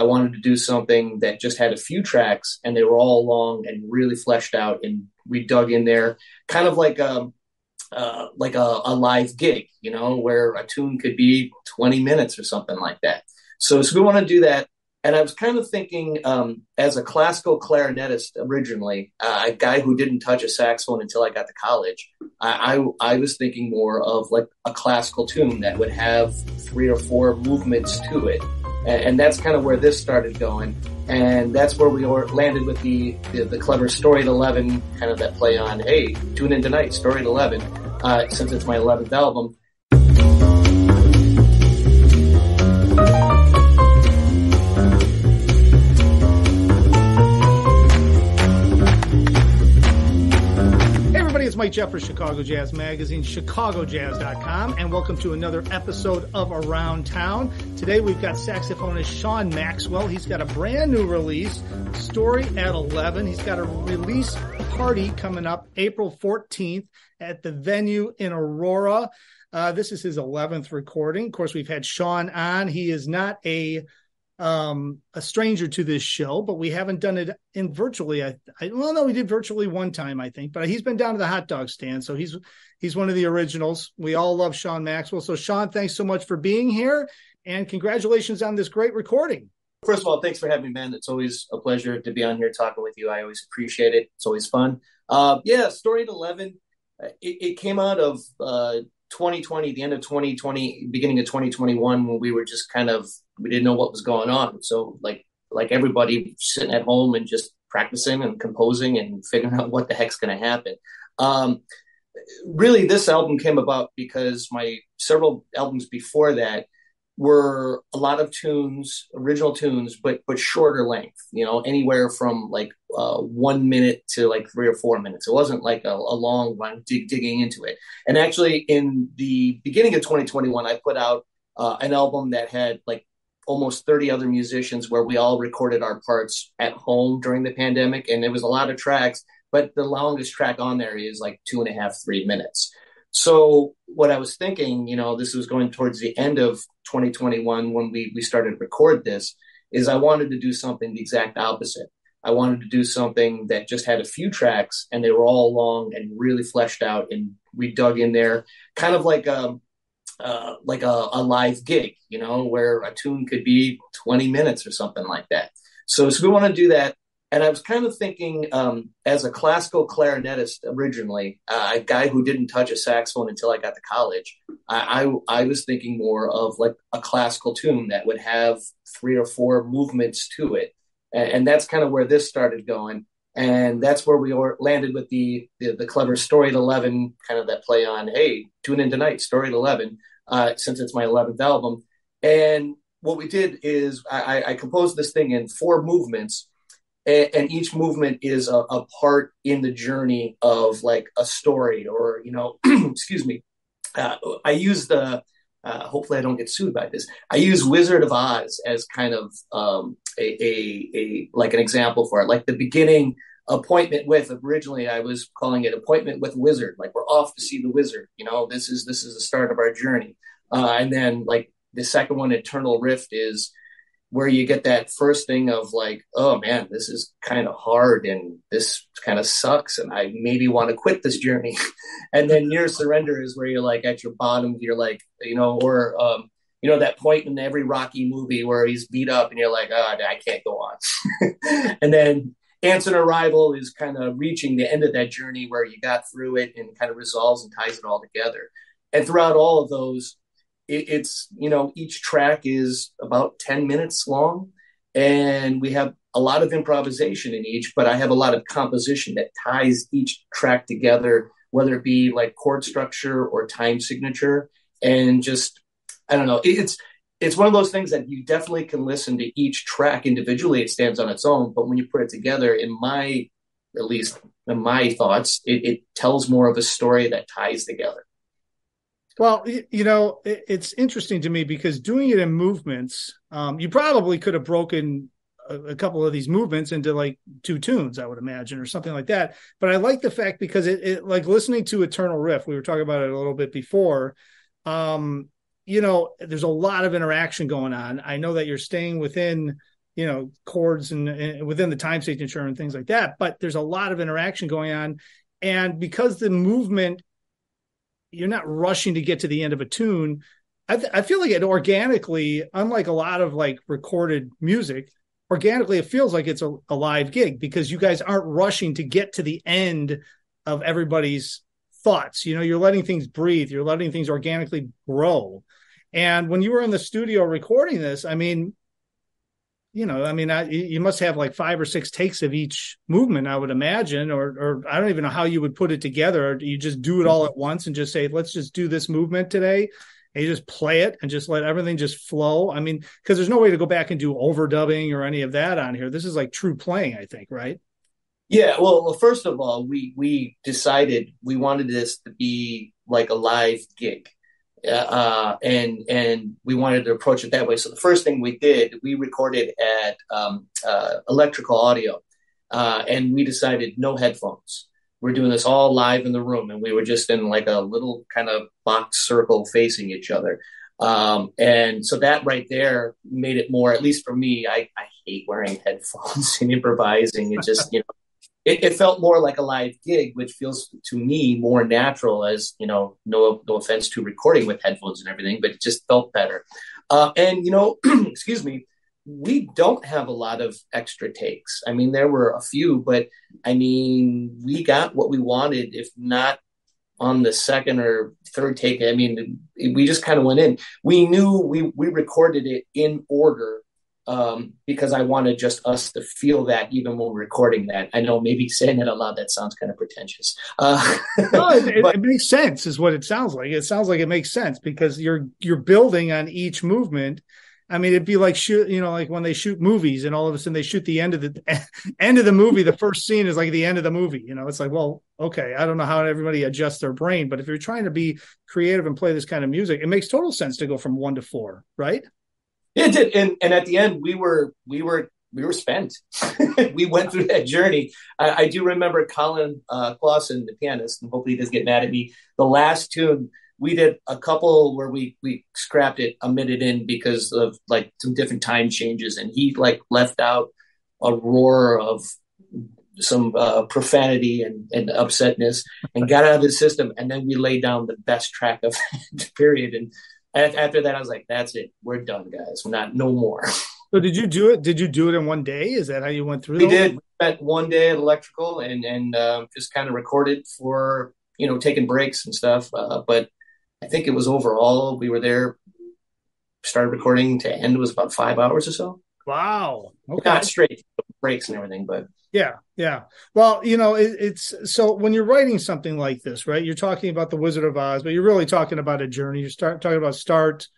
I wanted to do something that just had a few tracks and they were all long and really fleshed out. And we dug in there, kind of like a live gig, where a tune could be 20 minutes or something like that. So we want to do that. And I was kind of thinking, as a classical clarinetist originally, a guy who didn't touch a saxophone until I got to college, I was thinking more of like a classical tune that would have 3 or 4 movements to it. And that's kind of where this started going. And that's where we landed with the clever Story at 11, kind of that play on, hey, tune in tonight, Story at 11, since it's my 11th album. It's Mike Jaffe for Chicago Jazz Magazine, ChicagoJazz.com, and welcome to another episode of Around Town. Today we've got saxophonist Sean Maxwell. He's got a brand new release, Story at 11. He's got a release party coming up April 14th at the venue in Aurora. This is his 11th recording. Of course, we've had Sean on. He is not a stranger to this show, but we haven't done it in virtually. We did virtually one time, I think, but he's been down to the hot dog stand. So he's one of the originals. We all love Sean Maxwell. So Sean, thanks so much for being here and congratulations on this great recording. First of all, thanks for having me, man. It's always a pleasure to be on here talking with you. I always appreciate it. It's always fun. Story at 11, it came out of 2020, the end of 2020, beginning of 2021, when we were just we didn't know what was going on. So like everybody sitting at home and just practicing and composing and figuring out what the heck's going to happen. Really, this album came about because my several albums before that were a lot of tunes, original tunes, but shorter length, anywhere from 1 minute to 3 or 4 minutes. It wasn't like a long one digging into it. And actually in the beginning of 2021, I put out an album that had almost 30 other musicians where we all recorded our parts at home during the pandemic. And it was a lot of tracks, but the longest track on there is 2.5, 3 minutes. So what I was thinking, this was going towards the end of 2021 when we started to record this, is I wanted to do something the exact opposite. I wanted to do something that just had a few tracks and they were all long and really fleshed out. And we dug in there, kind of like a live gig, where a tune could be 20 minutes or something like that. So we want to do that. And I was kind of thinking, as a classical clarinetist originally, a guy who didn't touch a saxophone until I got to college, I was thinking more of a classical tune that would have 3 or 4 movements to it. And that's kind of where this started going. And that's where we landed with the clever Story at 11, kind of that play on, hey, tune in tonight, Story at 11, since it's my 11th album. And what we did is I composed this thing in 4 movements. And each movement is a part in the journey of a story or, excuse me. I use hopefully I don't get sued by this. I use Wizard of Oz as kind of an example for it. Like the beginning appointment with, originally I was calling it appointment with wizard. Like we're off to see the wizard. This is the start of our journey. And then the second one, Eternal Rift, is where you get that first thing of oh man, this is kind of hard and this kind of sucks and I maybe want to quit this journey. And then Near Surrender is where you're at your bottom, you're that point in every Rocky movie where he's beat up and you're I can't go on. And then Answer Arrival is kind of reaching the end of that journey where you got through it and kind of resolves and ties it all together. And throughout all of those, it's each track is about 10 minutes long and we have a lot of improvisation in each, but I have a lot of composition that ties each track together, whether it be chord structure or time signature. And just, I don't know, it's one of those things that you definitely can listen to each track individually. It stands on its own, but when you put it together, at least in my thoughts, it tells more of a story that ties together. Well, it's interesting to me because doing it in movements, you probably could have broken a couple of these movements into 2 tunes, I would imagine, or something like that. But I like the fact because it listening to Eternal Rift, we were talking about it a little bit before, there's a lot of interaction going on. I know that you're staying within, chords and within the time signature and things like that. But there's a lot of interaction going on. And because the movement, you're not rushing to get to the end of a tune. I feel like it organically, unlike a lot of like recorded music, organically, it feels like it's a live gig because you guys aren't rushing to get to the end of everybody's thoughts. You're letting things breathe. You're letting things organically grow. And when you were in the studio recording this, you must have like 5 or 6 takes of each movement, I would imagine, or I don't even know how you would put it together. Or do you just do it all at once and just say, let's just do this movement today? And you just play it and just let everything just flow. Because there's no way to go back and do overdubbing or any of that on here. This is like true playing, I think, right? Yeah. Well, first of all, we decided we wanted this to be like a live gig. And we wanted to approach it that way. So the first thing we did, we recorded at Electrical Audio, and we decided no headphones. We're doing this all live in the room, and we were just in like a little kind of box circle facing each other. And so that right there made it more, at least for me, I hate wearing headphones and improvising. It just, it felt more like a live gig, which feels to me more natural as, no offense to recording with headphones and everything, but it just felt better. And, excuse me, we don't have a lot of extra takes. There were a few, but we got what we wanted, if not on the second or third take. We just kind of went in. We knew we recorded it in order because I wanted just us to feel that even when we're recording that. I know maybe saying that out loud, that sounds kind of pretentious. No, it makes sense is what it sounds like. It sounds like it makes sense because you're building on each movement. It'd be like like when they shoot movies and all of a sudden they shoot the end of the movie. The first scene is like the end of the movie. It's like, well, okay, I don't know how everybody adjusts their brain, but if you're trying to be creative and play this kind of music, it makes total sense to go from 1 to 4, right? Yeah, it did. And at the end, we were spent. We went through that journey. I do remember Colin Clausen, the pianist, and hopefully he doesn't get mad at me. The last tune, we did a couple where we scrapped it a minute in because of like some different time changes, and he like left out a roar of some profanity and upsetness and got out of the system, and then we laid down the best track of the period. And after that, I was like, that's it. We're done, guys. No more. So did you do it? Did you do it in one day? Is that how you went through it? We did. We spent one day at Electrical and just kind of recorded for, taking breaks and stuff. But I think it was overall, we were there, started recording to end, it was about 5 hours or so. Wow. Okay. Not straight breaks and everything, but. Yeah. Well, it's so when you're writing something like this, right, you're talking about the Wizard of Oz, but you're really talking about a journey. You're talking about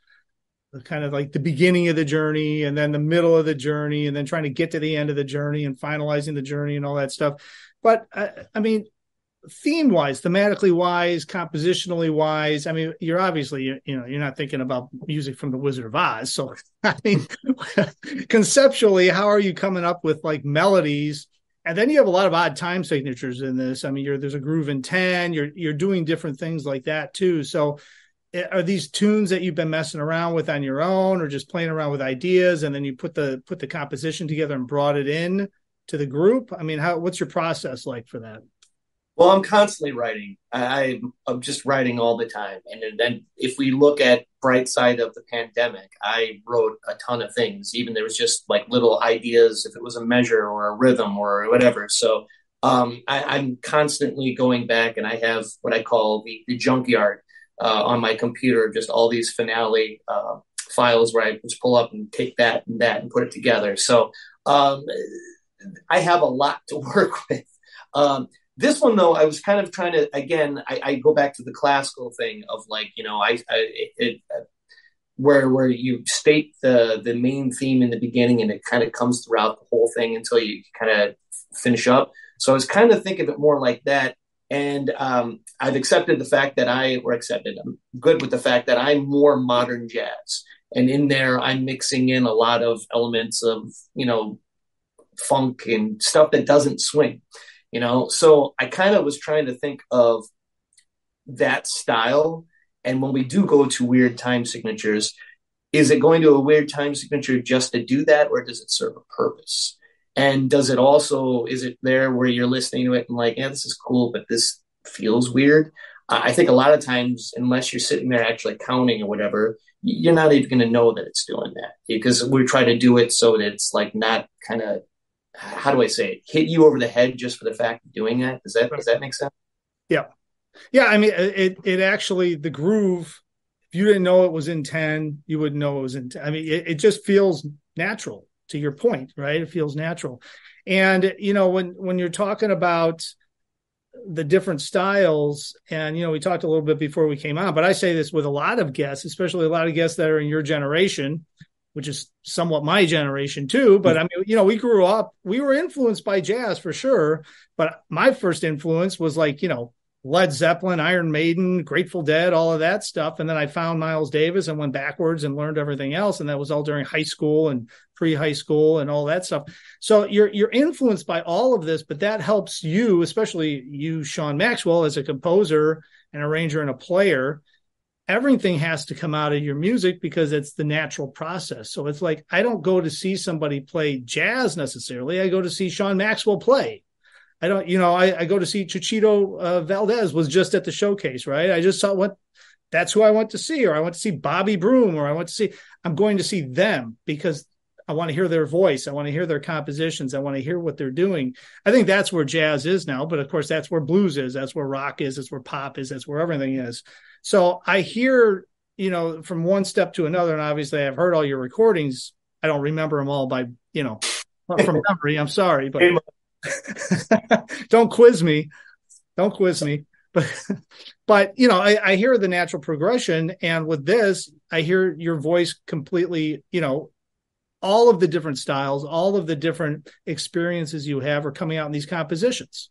kind of like the beginning of the journey and then the middle of the journey and then trying to get to the end of the journey and finalizing the journey and all that stuff. But theme wise, thematically wise, compositionally wise, you're obviously, you're not thinking about music from the Wizard of Oz. So, conceptually, how are you coming up with like melodies? And then you have a lot of odd time signatures in this. There's a groove in 10, you're doing different things like that too. So are these tunes that you've been messing around with on your own or just playing around with ideas and then you put the composition together and brought it in to the group? What's your process like for that? Well, I'm constantly writing. I'm just writing all the time. And then if we look at bright side of the pandemic, I wrote a ton of things. Even there was just like little ideas, if it was a measure or a rhythm or whatever. So I'm constantly going back and I have what I call the junkyard on my computer, just all these finale files where I just pull up and take that and put it together. So I have a lot to work with. This one, though, I was kind of trying to, again, I go back to the classical thing of like, where you state the main theme in the beginning and it kind of comes throughout the whole thing until you kind of finish up. So I was kind of thinking of it more like that. And I've accepted the fact that I'm good with the fact that I'm more modern jazz. And in there, I'm mixing in a lot of elements of, funk and stuff that doesn't swing. So I kind of was trying to think of that style. And when we do go to weird time signatures, is it going to a weird time signature just to do that, or does it serve a purpose? And does it also, is it there where you're listening to it and like, yeah, this is cool, but this feels weird? I think a lot of times, unless you're sitting there actually counting or whatever, you're not even going to know that it's doing that, because we try to do it so that it's like not kind of, how do I say it, hit you over the head just for the fact of doing that. Does that make sense? Yeah. Yeah. I mean, it actually, the groove, if you didn't know it was in 10, you wouldn't know it was in 10. I mean, it just feels natural, to your point, right? It feels natural. And, when you're talking about the different styles, and, we talked a little bit before we came on, but I say this with a lot of guests, especially a lot of guests that are in your generation, which is somewhat my generation too. But I mean, we grew up, we were influenced by jazz for sure. But my first influence was like, Led Zeppelin, Iron Maiden, Grateful Dead, all of that stuff. And then I found Miles Davis and went backwards and learned everything else. And that was all during high school and pre-high school and all that stuff. So you're influenced by all of this, but that helps you, especially you, Sean Maxwell, as a composer, an arranger, and a player. Everything has to come out of your music because it's the natural process. So it's like, I don't go to see somebody play jazz necessarily. I go to see Sean Maxwell play. I don't, I go to see Chuchito Valdez was just at the showcase, right? I just saw that's who I went to see, or I went to see Bobby Broom, or I'm going to see them because I want to hear their voice. I want to hear their compositions. I want to hear what they're doing. I think that's where jazz is now, but of course that's where blues is. That's where rock is. That's where pop is. That's where everything is. So I hear, from one step to another, and obviously I've heard all your recordings. I don't remember them all by, from memory. I'm sorry, but don't quiz me. But I hear the natural progression. And with this, I hear your voice completely, all of the different styles, all of the different experiences you have are coming out in these compositions.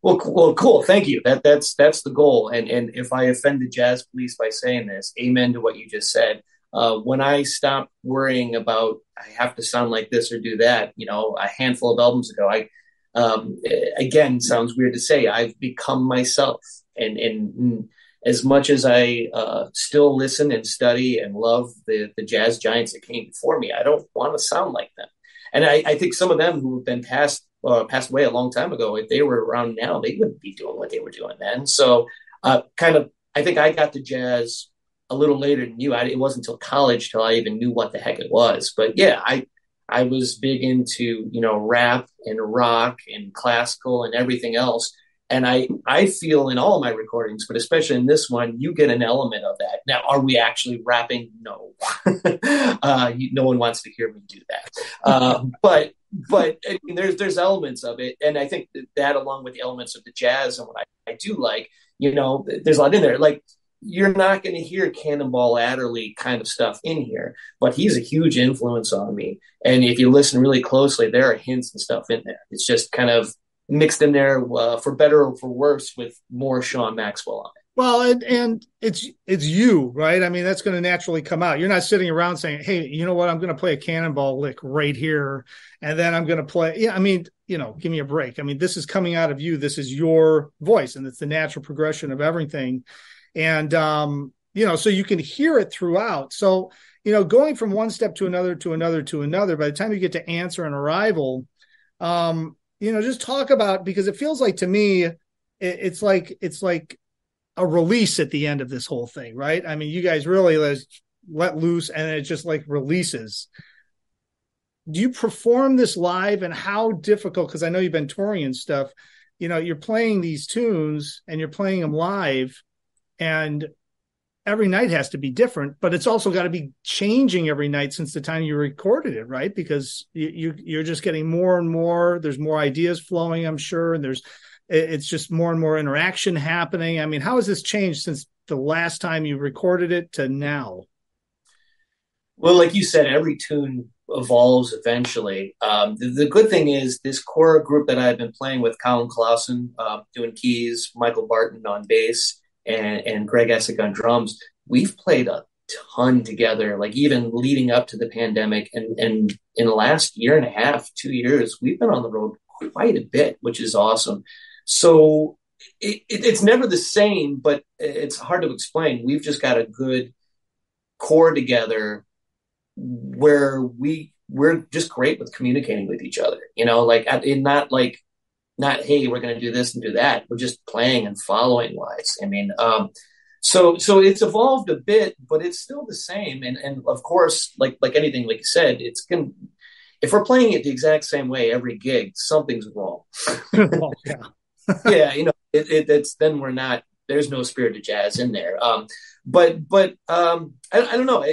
Well, cool. Thank you. That's the goal. And if I offend the jazz police by saying this, amen to what you just said. When I stopped worrying about I have to sound like this or do that, a handful of albums ago, again, sounds weird to say, I've become myself. And as much as I still listen and study and love the jazz giants that came before me, I don't want to sound like them. And I think some of them who have been passed away a long time ago, if they were around now, they wouldn't be doing what they were doing then. So I think I got to jazz a little later than you. It wasn't until college till I even knew what the heck it was. But yeah, I was big into, rap and rock and classical and everything else. And I feel in all of my recordings, but especially in this one, you get an element of that. Now, are we actually rapping? No. No one wants to hear me do that. But I mean, there's elements of it. And I think that along with the elements of the jazz and what I do like, there's a lot in there. Like, you're not going to hear Cannonball Adderley kind of stuff in here, but he's a huge influence on me. And if you listen really closely, there are hints and stuff in there. It's just kind of mixed in there for better or for worse with more Sean Maxwell on it. Well, and it's you, right? I mean, that's going to naturally come out. You're not sitting around saying, hey, you know what? I'm going to play a Cannonball lick right here. And then I'm going to play. Yeah. I mean, give me a break. I mean, this is coming out of you. This is your voice, and it's the natural progression of everything. And, so you can hear it throughout. So, going from one step to another, by the time you get to Answer and Arrival, just talk about, because it feels like to me, it's like a release at the end of this whole thing, right? I mean, you guys really let loose, and it just like releases. Do you perform this live, and how difficult? Because I know you've been touring and stuff, you're playing these tunes and you're playing them live, and every night has to be different, but it's also got to be changing every night since the time you recorded it, right? Because you're just getting more and more. There's more ideas flowing, I'm sure, and it's just more and more interaction happening. I mean, how has this changed since the last time you recorded it to now? Well, like you said, every tune evolves eventually. The good thing is this core group that I've been playing with, Colin Clausen doing keys, Michael Barton on bass, and Greg Essick on drums, we've played a ton together, like even leading up to the pandemic. And in the last year and a half, 2 years, we've been on the road quite a bit, which is awesome. So it's never the same, but it's hard to explain. We've just got a good core together where we're just great with communicating with each other, like not, hey, we're going to do this and do that. We're just playing and following wise. I mean, so it's evolved a bit, but it's still the same. And of course, like anything, like you said, if we're playing it the exact same way every gig, something's wrong. Oh, yeah. Yeah, it's then there's no spirit of jazz in there. But I don't know.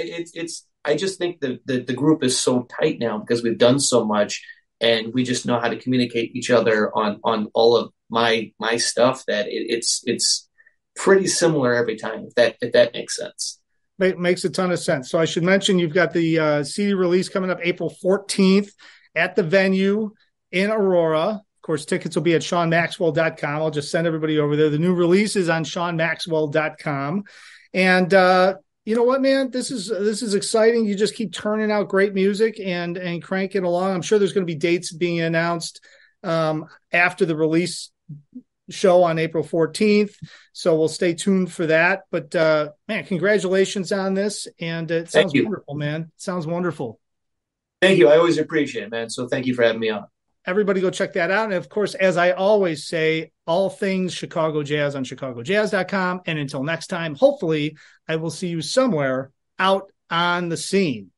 I just think the group is so tight now because we've done so much and we just know how to communicate each other on all of my stuff that it's pretty similar every time, if that makes sense. It makes a ton of sense. So I should mention you've got the CD release coming up April 14th at the venue in Aurora. Of course, tickets will be at SeanMaxwell.com. I'll just send everybody over there. The new release is on SeanMaxwell.com. And you know what, man? This is exciting. You just keep turning out great music and cranking along. I'm sure there's going to be dates being announced after the release show on April 14th. So we'll stay tuned for that. But man, congratulations on this. And it sounds wonderful, man. It sounds wonderful. Thank you. I always appreciate it, man. So thank you for having me on. Everybody go check that out. And of course, as I always say, all things Chicago Jazz on ChicagoJazz.com. And until next time, hopefully I will see you somewhere out on the scene.